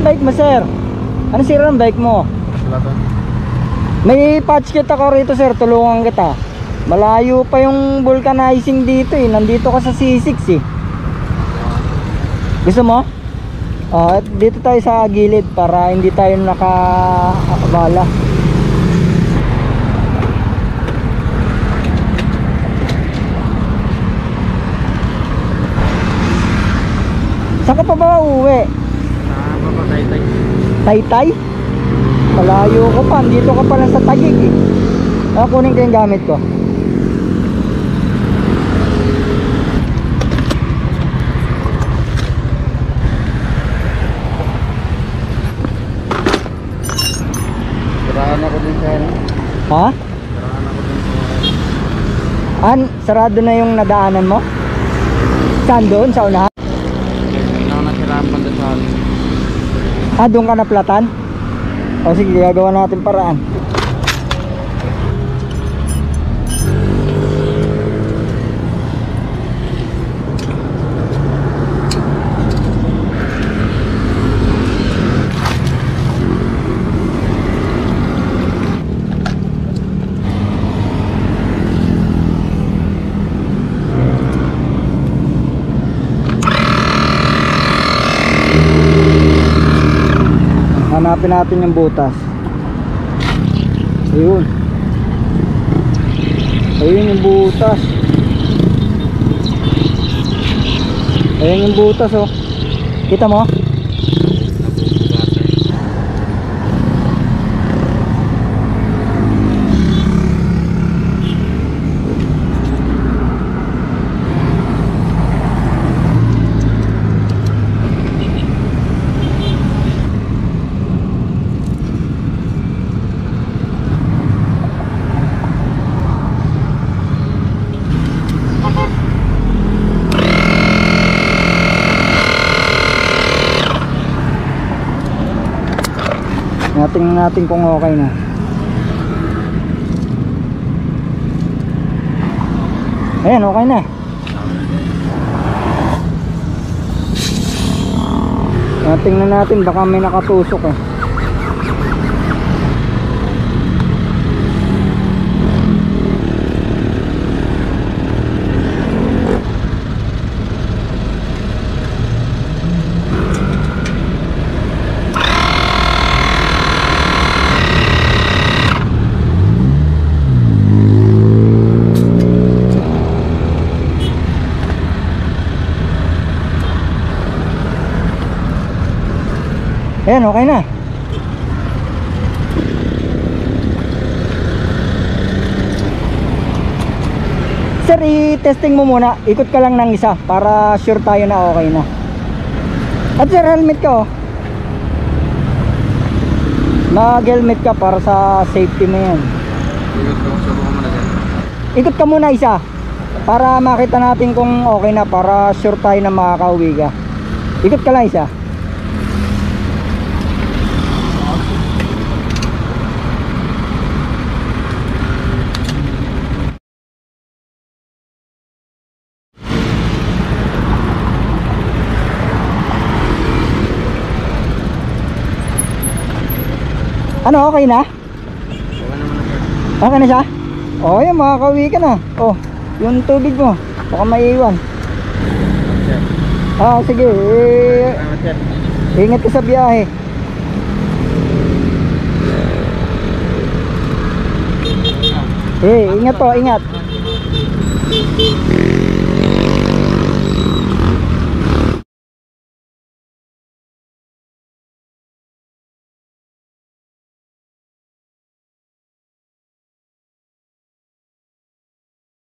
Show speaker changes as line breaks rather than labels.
bike mo, sir? Ano sira ng bike mo?
Wala to.
May patch kit ako rito, sir. Tulungan kita. Malayo pa yung vulcanizing dito eh. Nandito ka sa C6 eh. Gusto mo? Dito tayo sa gilid para hindi tayo nakabala. Saan ka pa ba uuwi?
Taytay.
Taytay? Malayo ko pa. Dito ka pala sa Taguig eh. Kunin ko yung gamit ko.
Sarahan ako din sa
Ha?
Sarahan ako din sa
Sarado na yung nadaanan mo? Saan doon? Sa unahan?
nasiraan pa doon sa amin.
Doon ka naplatan? O sige, gagawa natin paraan. Hanapin natin yung butas. Ayun. Ayun yung butas. Ayun yung butas oh. Kita mo? Tingnan natin kung okay na. Ayan, okay na. Tingnan natin, baka may nakatusok eh. Ayan, okay na. Sir, i-testing mo muna. Ikot ka lang ng isa para sure tayo na okay na. At sir, helmet ka oh. Mag-helmet ka para sa safety mo yan. Ikot ka muna isa para makita natin kung okay na, para sure tayo na makakauwi ka. Ikot ka lang isa. Ano, okay na? Okay na siya? O, yan, makakauwi ka na. O, yung tubig mo, baka maiiwan. Sige, ingat ka sa biyahe. Ingat po, ingat.